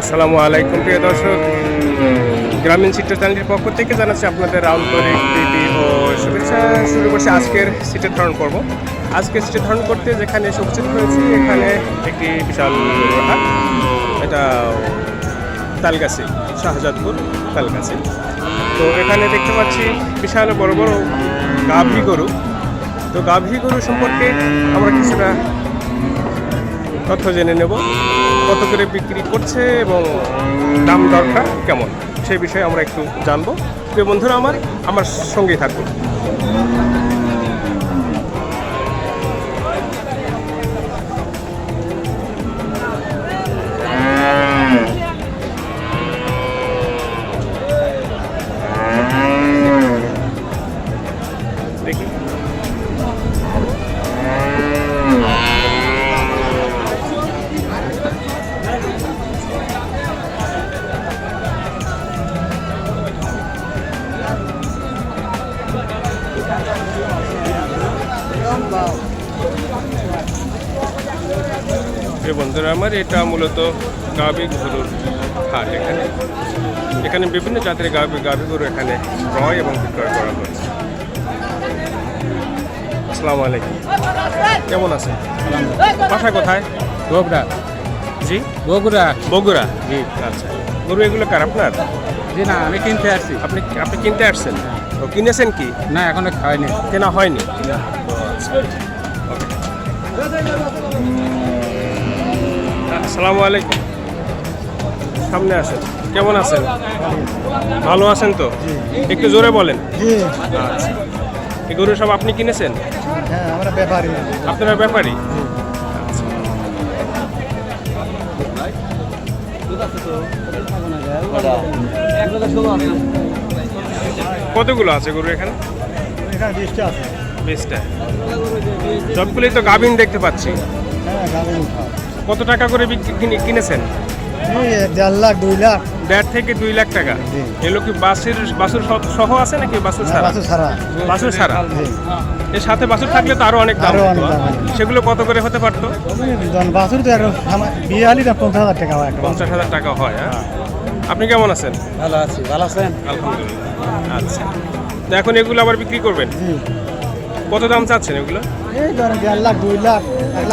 আসসালামু আলাইকুম প্রিয় দর্শক, গ্রামীণ চিত্র চ্যানেলের পক্ষ থেকে জানাচ্ছি আপনাদের আন্তরিক প্রীতি ও শুভেচ্ছা। শুরু করছি আজকের সিটের ধারণ করব। আজকে সিটের ধারণ করতে যেখানে উপস্থিত হয়েছি, এখানে একটি বিশাল হাট। এটা তালগাছি, শাহজাদপুর তালগাছি। তো এখানে দেখতে পাচ্ছি বিশাল বড় বড় গাভী গরু। তো গাভী গরু সম্পর্কে আমরা কিছুটা তথ্য জেনে নেব, কত করে বিক্রি করছে এবং দাম দরটা কেমন, সেই বিষয়ে আমরা একটু জানবো। প্রিয় বন্ধুরা, আমার সঙ্গেই থাকুন। দেখি বন্ধুরা আমার, এটা মূলত গাভী গরুর হাট। এখানে বিভিন্ন জাতের গাভী গরু এখানে ক্রয় এবং বিক্রয় করা হচ্ছে। আসসালামু আলাইকুম, কেমন আছেন? বাসা কোথায়? বগুড়া। জি, বগুড়া। বগুড়া। জি। আচ্ছা, গরু এগুলো কার আপনার? জি না, আমি কিনতে আসছি। আপনি কিনতে আসছেন? ও, কিনেছেন কি? না, এখনো খাইনি। কেনা হয়নি? আসসালামু আলাইকুম, সামনে আসেন। কেমন আছেন? ভালো আছেন তো? একটু জোরে বলেন। আচ্ছা, এই গরু সব আপনি কিনেছেন? হ্যাঁ, আমরা ব্যাপারী। আপনারা ব্যাপারী? আচ্ছা। কতগুলো আছে গরু এখানে? এখানে 20টা আছে। 20টা। সবগুলোই তো গাভিন দেখতে পাচ্ছি। হ্যাঁ, গাভীর। কত টাকা করে কিনেছেন? 1.5 লাখ 2 লাখ। 1.5 থেকে 2 লাখ টাকা। জি। এগুলো কি বাছুর সহ আছে নাকি বাছুর ছাড়া? বাছুর ছাড়া। বাছুর ছাড়া। জি। এর সাথে বাছুর থাকলে তো আরো অনেক দাম আরো হতো। অনেক দাম। সেগুলো কত করে হতে পারতো? বাছুর তো এখন বিয়ে হলি না 50,000 টাকা হয় একটা। 50,000 টাকা হয়। হ্যাঁ, আপনি কেমন আছেন? ভালো আছি। ভালো আছেন? আলহামদুলিল্লাহ। আচ্ছা, তো এখন এগুলো আবার বিক্রি করবেন? জি। কত দাম চাচ্ছেন এগুলো? এই ধরেন 1.5 লাখ 2 লাখ।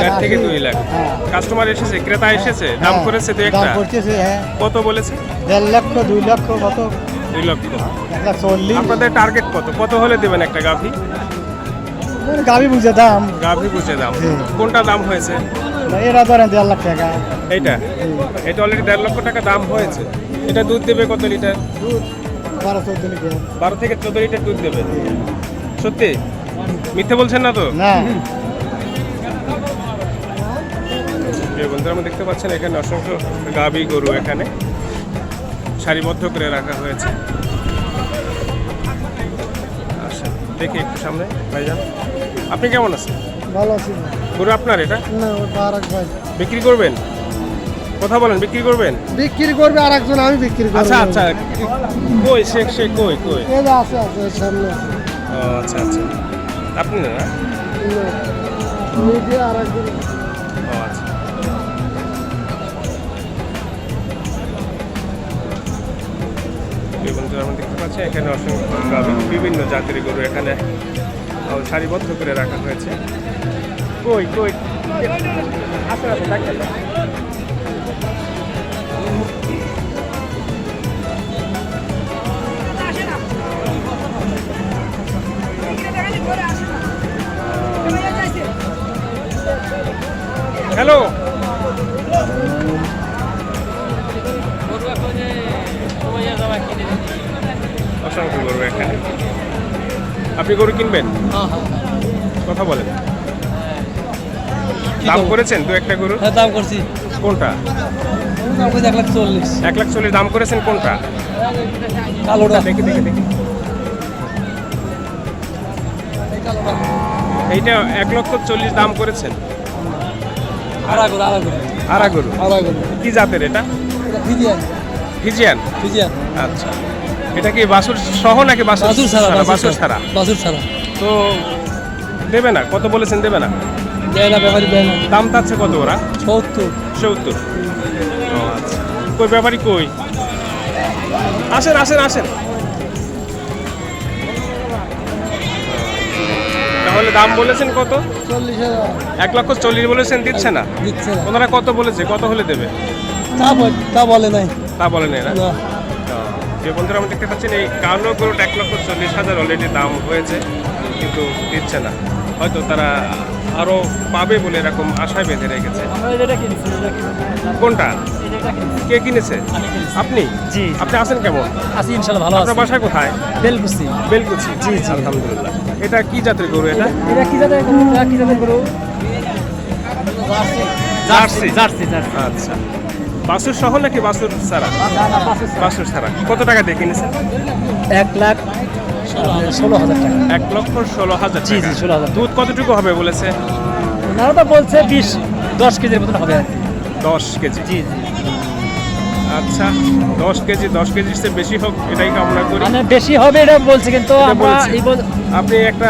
1 থেকে 2 লাখ। হ্যাঁ। কাস্টমার এসেছে, ক্রেতা এসেছে, দাম হ্যাঁ, করেছে দু দাম একটা? করতেছে। হ্যাঁ, কত বলেছে? 1.5 লক্ষ 2 লক্ষ কত? 2 লক্ষ। 1,40,000। আপনাদের টার্গেট কত হলে দেবেন একটা গাভী? গাভী বুঝে দাম। গাভী বুঝে দাম। হুম। কোনটা দাম হয়েছে? এরা ধরেন 1.5 লাখ টাকা। এটা অলরেডি 1.5 লক্ষ টাকা দাম হয়েছে। এটা দুধ দেবে কত লিটার? দুধ 12-14 লিটার। 12 থেকে 14 লিটার দুধ দেবে। সত্যি? মিথ্যে বলছেন না তো? না। প্রিয় বন্ধুরা, আমরা দেখতে পাচ্ছেন এখানে অসংখ্য গাভী গরু এখানে সারিবদ্ধ করে রাখা হয়েছে। আচ্ছা, দেখি একটু সামনে ভাইজান, আপনি কেমন আছেন? ভালো আছি। গরু আপনার এটা? না, আরেক ভাই বিক্রি করবেন? কথা বলেন, বিক্রি করবেন? বিক্রি করবে আরেকজন, আমি বিক্রি করব। আচ্ছা আচ্ছা, কই সে কই? এই যে আছে সামনে আছে। ও আচ্ছা আচ্ছা, আপনি না? ওই যে আরেকজন। ও আচ্ছা। বন্ধুরা, আমরা দেখতে পাচ্ছি এখানে অসংখ্য গাভী, বিভিন্ন জাতের গরু এখানে সারিবদ্ধ করে রাখা হয়েছে। কই আসেন ডাক্তার। হ্যালো, অসংখ্য গরু এখানে। আপনি গরু কিনবেন? কথা বলেন। দাম করেছেন দু একটা গরু? হ্যাঁ, দাম করছি। কোনটা? দাম করছি 1,40,000। 1,40,000 দাম করেছেন? কোনটা? কালোটা। দেখি। এইটা 1,40,000 দাম করেছেন। আরা গরু কি জাতের এটা? ফিজিয়ান। আচ্ছা, এটা কি বাছুর সহ নাকি বাছুর ছাড়া? বাছুর ছাড়া। তো দেবে না? কত বলেছেন দেবে না? দেয় না, ব্যাপারী দেয় না। দাম চাচ্ছে কত ওরা? 70। 70। ও আচ্ছা, কই ব্যাপারী কই? আসেন আসেন আসেন। তাহলে দাম বলেছেন কত? 40,000 1,40,000 বলেছেন, দিচ্ছে না? দিচ্ছে না। ওনারা কত বলেছে, কত হলে দেবে? তা বলে নাই। তা বলে নেই না? যে বন্ধুরা আমরা দেখতে পাচ্ছেন, এই কালো গরুটা 1,40,000 অলরেডি দাম হয়েছে, কিন্তু দিচ্ছে না। হয়তো তারা আরো পাবে বলে এরকম আশায় বেঁধে রেখেছে। কোনটা? কে কিনেছে? আপনি? জি। আপনি আছেন কেমন? আছি ইনশাআল্লাহ, ভালো আপনার বাসা কোথায়? বেলকুচি। বেলকুচি। জি জি, আলহামদুলিল্লাহ। এটা কি জাতের গরু এটা? এটা কি জাতের গরু? কি জাতের গরু? জার্সি। জার্সি। আচ্ছা, বাছুর সহ নাকি বাছুর ছাড়া? বাছুর ছাড়া। কত টাকা দিয়ে কিনেছেন? 1,16,000 টাকা। 1,16,000 জি, টাকা। 16,000। দুধ কতটুকু হবে বলেছে? ওনারা তো বলছে 10 কেজির মতন হবে আর কি। 10 কেজি। জি। আচ্ছা, 10 কেজি, 10 কেজির চেয়ে বেশি হোক এটাই কামনা করি। মানে বেশি হবে এটা বলছে, কিন্তু এটা আমরা বলছি। আপনি একটা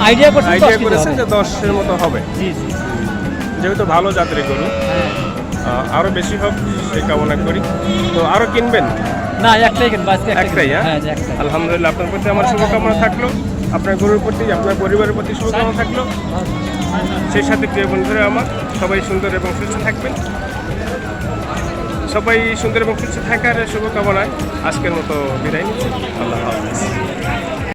আইডিয়া করছি, 10 আইডিয়া কেজি করেছেন হবে। যে 10-এর মতো হবে, জি। যেহেতু ভালো জাতের গরু। আরো বেশি হোক সেই কামনা করি। তো আরো কিনবেন? না, একটাই কিনবো আজকে, একটাই? হ্যাঁ, যে একটাই। আলহামদুলিল্লাহ, আপনার প্রতি আমার শুভকামনা থাকলো, আপনার গরুর প্রতি, আপনার পরিবারের প্রতি শুভকামনা থাকলো। সেই সাথে প্রিয় বন্ধুরা আমার, সবাই সুন্দর এবং সুস্থ থাকবেন। সবাই সুন্দর এবং সুস্থ থাকার শুভকামনায় আজকের মতো বিদায় নিচ্ছি। আল্লাহ হাফেজ।